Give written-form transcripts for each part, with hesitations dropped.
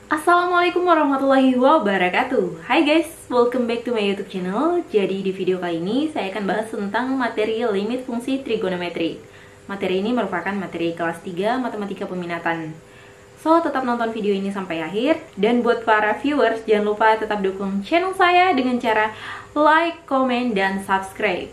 Assalamualaikum warahmatullahi wabarakatuh. Hai guys, welcome back to my YouTube channel. Jadi di video kali ini saya akan bahas tentang materi limit fungsi trigonometri. Materi ini merupakan materi kelas 3 matematika peminatan. So, tetap nonton video ini sampai akhir. Dan buat para viewers, jangan lupa tetap dukung channel saya dengan cara like, comment, dan subscribe.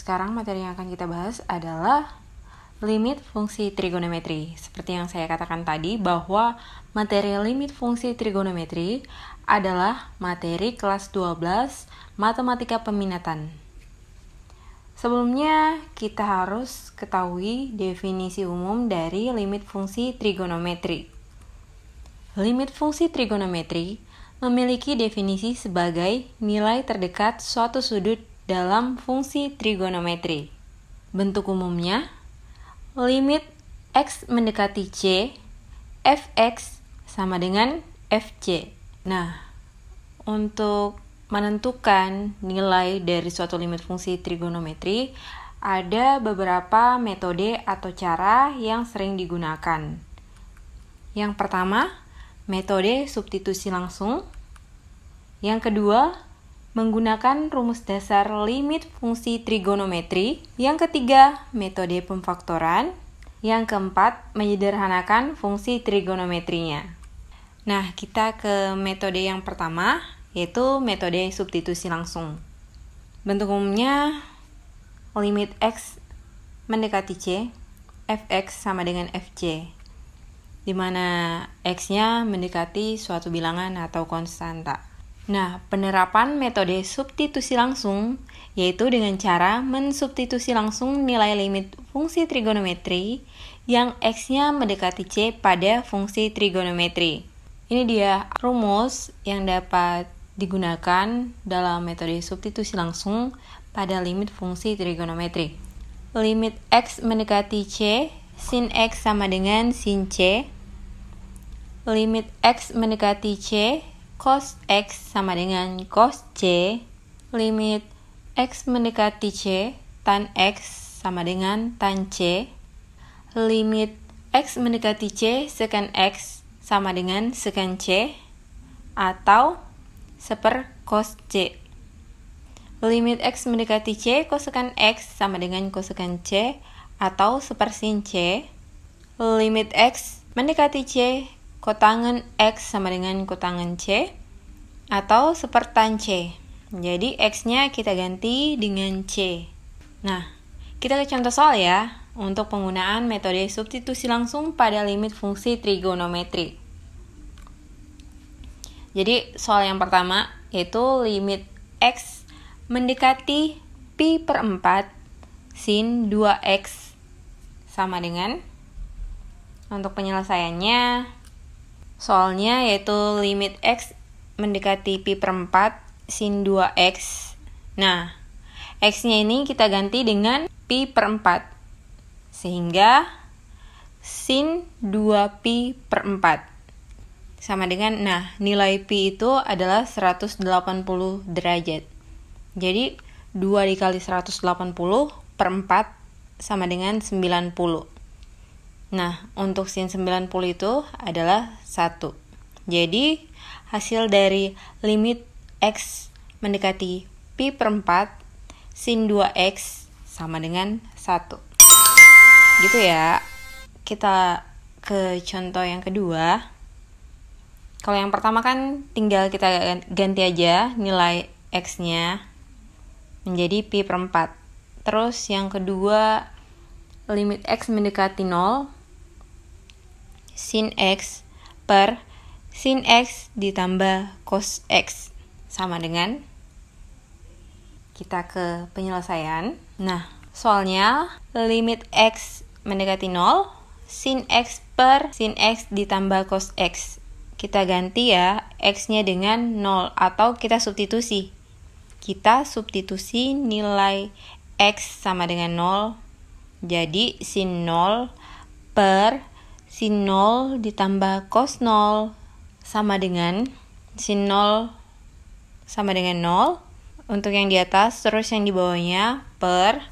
Sekarang materi yang akan kita bahas adalah limit fungsi trigonometri. Seperti yang saya katakan tadi bahwa materi limit fungsi trigonometri adalah materi kelas 12 matematika peminatan. Sebelumnya kita harus ketahui definisi umum dari limit fungsi trigonometri. Limit fungsi trigonometri memiliki definisi sebagai nilai terdekat suatu sudut dalam fungsi trigonometri. Bentuk umumnya, limit x mendekati c, fx sama dengan fc. Nah, untuk menentukan nilai dari suatu limit fungsi trigonometri, ada beberapa metode atau cara yang sering digunakan. Yang pertama, metode substitusi langsung. Yang kedua, menggunakan rumus dasar limit fungsi trigonometri. Yang ketiga, metode pemfaktoran. Yang keempat, menyederhanakan fungsi trigonometrinya. Nah, kita ke metode yang pertama, yaitu metode substitusi langsung. Bentuk umumnya, limit x mendekati c, fx sama dengan fc, di mana x-nya mendekati suatu bilangan atau konstanta. Nah, penerapan metode substitusi langsung yaitu dengan cara mensubstitusi langsung nilai limit fungsi trigonometri yang x-nya mendekati c pada fungsi trigonometri. Ini dia rumus yang dapat digunakan dalam metode substitusi langsung pada limit fungsi trigonometri. Limit x mendekati c, sin x sama dengan sin c. Limit x mendekati c, cos x sama dengan cos c. Limit x mendekati c, tan x sama dengan tan c. Limit x mendekati c, secant x sama dengan secant c atau seper cos c. Limit x mendekati c, cosecant x sama dengan cosecant c atau seper sin c. Limit x mendekati c, kotangen x sama dengan kotangen c atau sepertan c. Jadi x-nya kita ganti dengan c. Nah, kita ke contoh soal ya untuk penggunaan metode substitusi langsung pada limit fungsi trigonometri. Jadi soal yang pertama yaitu limit x mendekati pi per 4 sin 2x sama dengan, untuk penyelesaiannya soalnya yaitu limit x mendekati pi per 4 sin 2x. Nah, x-nya ini kita ganti dengan pi per 4. Sehingga sin 2pi per 4. Sama dengan, nah nilai pi itu adalah 180 derajat. Jadi 2 dikali 180 per 4 sama dengan 90. Nah, untuk sin 90 itu adalah 1. Jadi, hasil dari limit x mendekati pi per 4 sin 2x sama dengan 1. Gitu ya. Kita ke contoh yang kedua. Kalau yang pertama kan tinggal kita ganti aja nilai x-nya menjadi pi per 4. Terus yang kedua, limit x mendekati 0 sin x per sin x ditambah cos x sama dengan, kita ke penyelesaian. Nah, soalnya limit x mendekati 0 sin x per sin x ditambah cos x. Kita ganti ya x-nya dengan 0 atau kita substitusi. Kita substitusi nilai x sama dengan 0. Jadi sin 0 per sin 0 ditambah cos 0 sama dengan sin 0 sama dengan 0 untuk yang di atas, terus yang di bawahnya per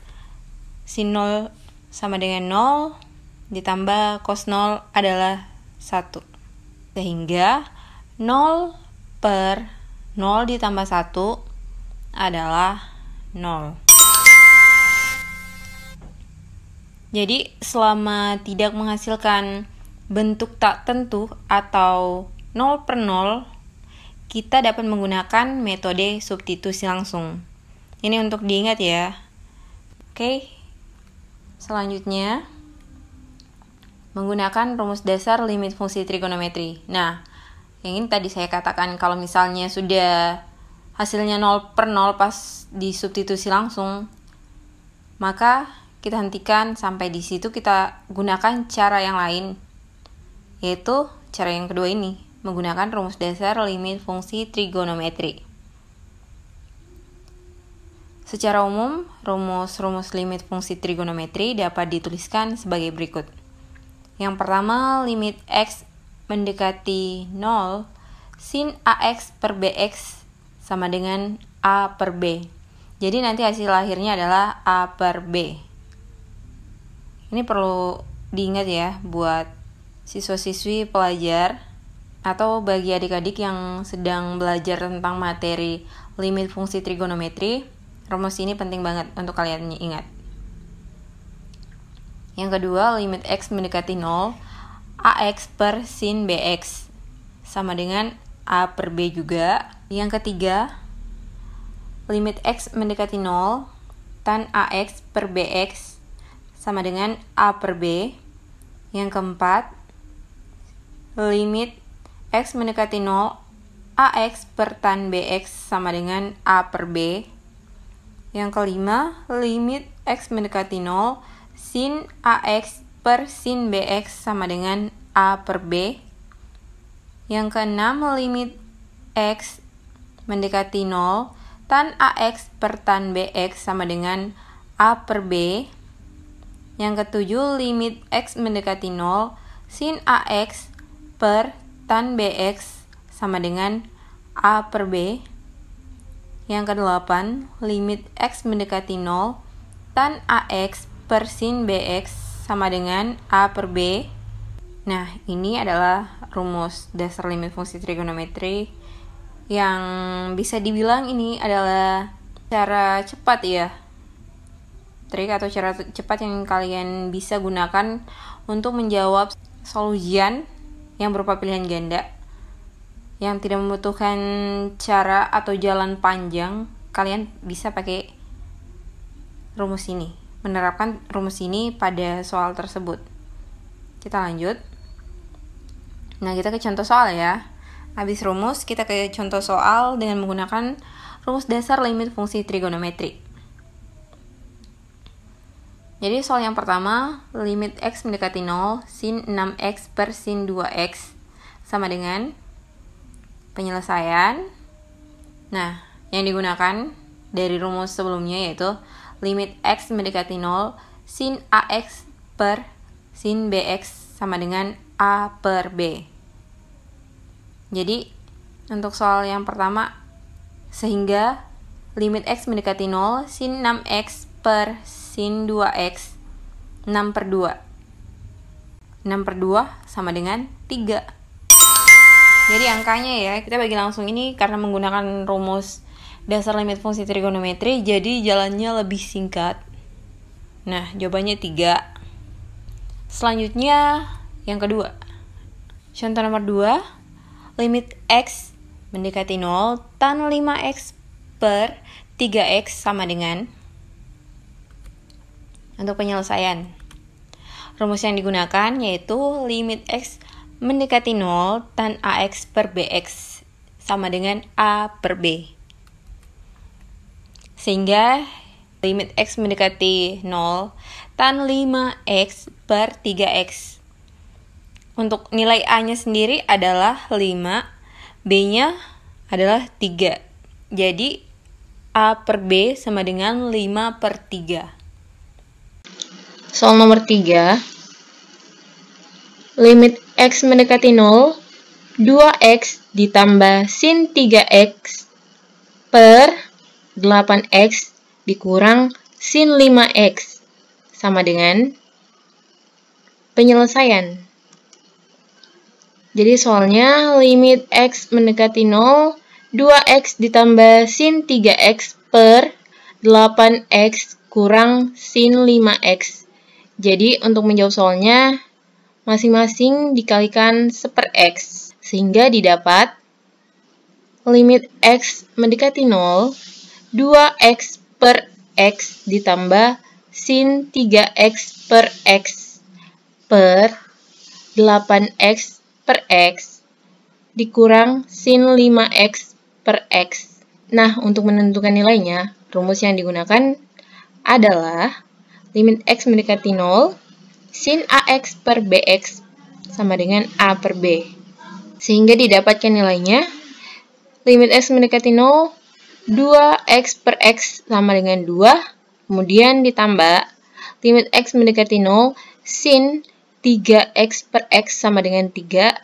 sin 0 sama dengan 0 ditambah cos 0 adalah 1. Sehingga 0 per 0 ditambah 1 adalah 0. Jadi selama tidak menghasilkan bentuk tak tentu atau 0 per 0, kita dapat menggunakan metode substitusi langsung. Ini untuk diingat ya. Oke, selanjutnya menggunakan rumus dasar limit fungsi trigonometri. Nah, yang ini tadi saya katakan kalau misalnya sudah hasilnya 0 per 0 pas disubstitusi langsung, maka kita hentikan sampai di situ, kita gunakan cara yang lain, yaitu cara yang kedua ini, menggunakan rumus dasar limit fungsi trigonometri. Secara umum, rumus-rumus limit fungsi trigonometri dapat dituliskan sebagai berikut. Yang pertama, limit x mendekati 0, sin ax per bx sama dengan a per b. Jadi nanti hasil akhirnya adalah a per b. Ini perlu diingat ya buat siswa-siswi pelajar atau bagi adik-adik yang sedang belajar tentang materi limit fungsi trigonometri. Rumus ini penting banget untuk kalian ingat. Yang kedua, limit x mendekati 0, ax per sin bx sama dengan a per b juga. Yang ketiga, limit x mendekati 0, tan ax per bx sama dengan a per b. Yang keempat, limit x mendekati 0, ax per tan bx sama dengan a per b. Yang kelima, limit x mendekati 0, sin ax per sin bx sama dengan a per b. Yang keenam, limit x mendekati 0, tan ax per tan bx sama dengan a per b. Yang ketujuh, limit x mendekati 0, sin ax per tan bx sama dengan a per b. Yang kedelapan, limit x mendekati 0, tan ax per sin bx sama dengan a per b. Nah, ini adalah rumus dasar limit fungsi trigonometri yang bisa dibilang ini adalah cara cepat ya. Trik atau cara cepat yang kalian bisa gunakan untuk menjawab soal ujian yang berupa pilihan ganda yang tidak membutuhkan cara atau jalan panjang. Kalian bisa pakai rumus ini, menerapkan rumus ini pada soal tersebut. Kita lanjut. Nah, kita ke contoh soal ya. Habis rumus, kita ke contoh soal dengan menggunakan rumus dasar limit fungsi trigonometri. Jadi soal yang pertama, limit x mendekati 0, sin 6x per sin 2x sama dengan penyelesaian. Nah, yang digunakan dari rumus sebelumnya yaitu limit x mendekati 0, sin ax per sin bx sama dengan a per b. Jadi, untuk soal yang pertama, sehingga limit x mendekati 0, sin 6x per sin 2x 6 per 2. 6 per 2 sama dengan 3. Jadi angkanya ya, kita bagi langsung ini karena menggunakan rumus dasar limit fungsi trigonometri, jadi jalannya lebih singkat. Nah, jawabannya 3. Selanjutnya, yang kedua. Contoh nomor 2, limit x mendekati 0, tan 5x per 3x sama dengan. Untuk penyelesaian, rumus yang digunakan yaitu limit x mendekati 0, tan ax per bx sama dengan a per b. Sehingga limit x mendekati 0, tan 5x per 3x. Untuk nilai a-nya sendiri adalah 5, b-nya adalah 3. Jadi a per b sama dengan 5 per 3. Soal nomor 3, limit X mendekati 0, 2X ditambah sin 3X per 8X dikurang sin 5X sama dengan penyelesaian. Jadi soalnya limit X mendekati 0, 2X ditambah sin 3X per 8X kurang sin 5X. Jadi untuk menjawab soalnya, masing-masing dikalikan seper-X. Sehingga didapat limit X mendekati 0, 2X per X ditambah sin 3X per X per 8X per X dikurang sin 5X per X. Nah, untuk menentukan nilainya, rumus yang digunakan adalah limit X mendekati 0, sin AX per BX sama dengan A per B. Sehingga didapatkan nilainya, limit X mendekati 0, 2X per X sama dengan 2, kemudian ditambah limit X mendekati 0, sin 3X per X sama dengan 3,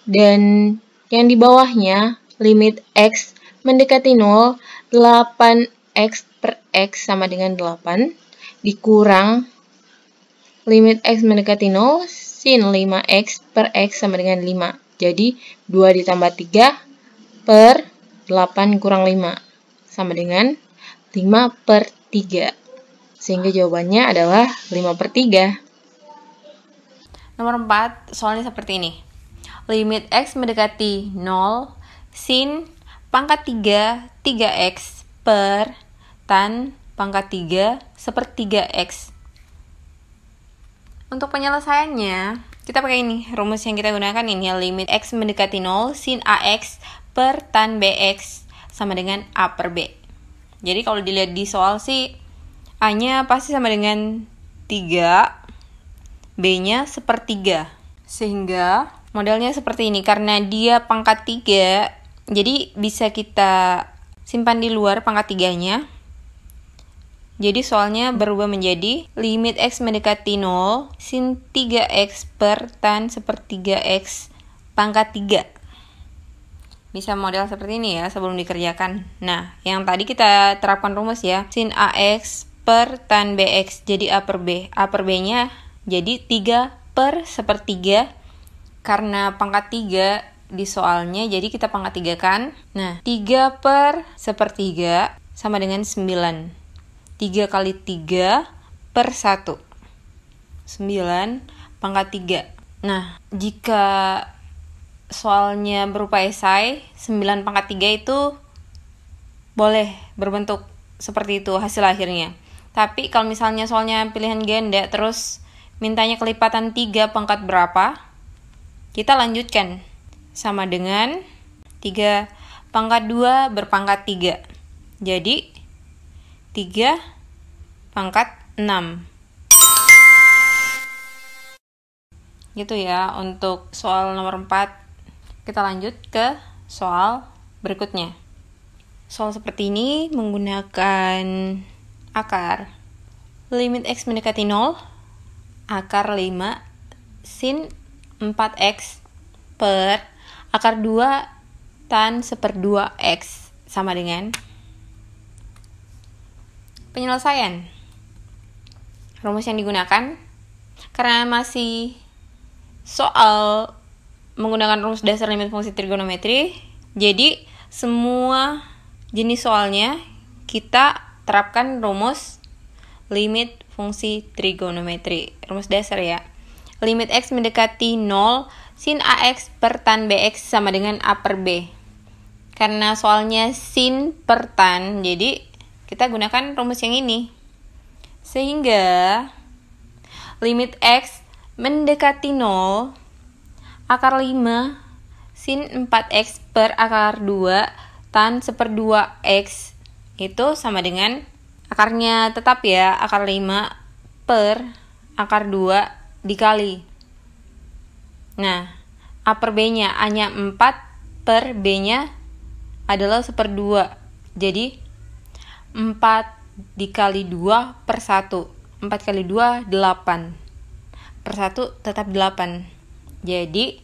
dan yang di bawahnya, limit X mendekati 0, 8X per X sama dengan 8, dikurang limit X mendekati 0, sin 5X per X sama dengan 5. Jadi, 2 ditambah 3 per 8 kurang 5 sama dengan 5 per 3. Sehingga jawabannya adalah 5 per 3. Nomor 4, soalnya seperti ini. Limit X mendekati 0, sin pangkat 3, 3X per tan pangkat 3 sepertiga X. Untuk penyelesaiannya, kita pakai ini, rumus yang kita gunakan ini, limit X mendekati 0, sin AX per tan BX sama dengan A per B. Jadi kalau dilihat di soal sih, A-nya pasti sama dengan 3, B-nya sepertiga. Sehingga modelnya seperti ini, karena dia pangkat 3, jadi bisa kita simpan di luar pangkat 3-nya. Jadi soalnya berubah menjadi limit X mendekati 0, sin 3X per tan sepertiga X pangkat 3. Bisa model seperti ini ya sebelum dikerjakan. Nah, yang tadi kita terapkan rumus ya, sin AX per tan BX jadi A per B. A per B-nya jadi 3 per sepertiga, karena pangkat 3 di soalnya, jadi kita pangkat 3 kan. Nah, 3 per sepertiga sama dengan 9. 3 kali 3 per 1. 9 pangkat 3. Nah, jika soalnya berupa esai, 9 pangkat 3 itu boleh berbentuk seperti itu hasil akhirnya. Tapi kalau misalnya soalnya pilihan ganda, terus mintanya kelipatan 3 pangkat berapa, kita lanjutkan. Sama dengan 3 pangkat 2 berpangkat 3. Jadi 3 pangkat 6. Gitu ya untuk soal nomor 4. Kita lanjut ke soal berikutnya. Soal seperti ini menggunakan akar. Limit X mendekati 0, akar 5 sin 4X per akar 2 tan seperdua X sama dengan penyelesaian. Rumus yang digunakan, karena masih soal menggunakan rumus dasar limit fungsi trigonometri, jadi semua jenis soalnya kita terapkan rumus limit fungsi trigonometri. Rumus dasar ya. Limit X mendekati 0, sin AX per tan BX sama dengan A per B. Karena soalnya sin per tan, jadi kita gunakan rumus yang ini. Sehingga limit X mendekati 0, akar 5 sin 4X per akar 2 tan seperdua X itu sama dengan akarnya tetap ya, akar 5 per akar 2 dikali. Nah, A per B-nya A-nya 4 per B-nya adalah seperdua. Jadi 4 dikali 2 per 1. 4 kali 2, 8. per 1 tetap 8. Jadi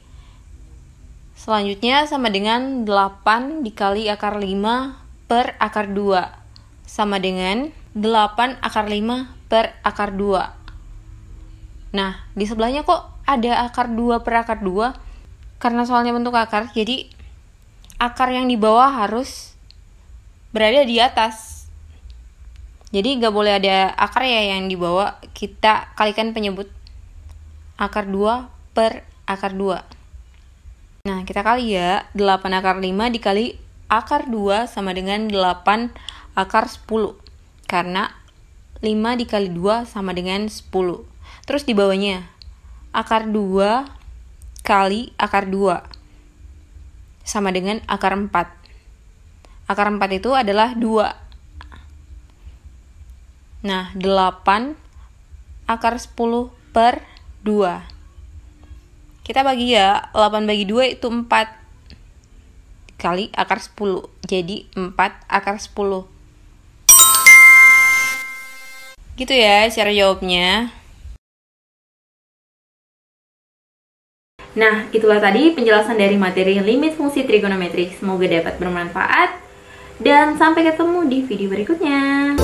selanjutnya sama dengan 8 dikali akar 5 per akar 2 sama dengan 8 akar 5 per akar 2. Nah, di sebelahnya kok ada akar 2 per akar 2? Karena soalnya bentuk akar, jadi akar yang di bawah harus berada di atas. Jadi nggak boleh ada akar ya yang di bawah. Kita kalikan penyebut akar 2 per akar 2. Nah, kita kali ya, 8 akar 5 dikali akar 2 sama dengan 8 akar 10. Karena 5 dikali 2 sama dengan 10. Terus di bawahnya, akar 2 kali akar 2 sama dengan akar 4. Akar 4 itu adalah 2. Nah, 8 akar 10 per 2. Kita bagi ya, 8 bagi 2 itu 4 kali akar 10. Jadi 4 akar 10. Gitu ya cara jawabnya. Nah, itulah tadi penjelasan dari materi limit fungsi trigonometri. Semoga dapat bermanfaat. Dan sampai ketemu di video berikutnya.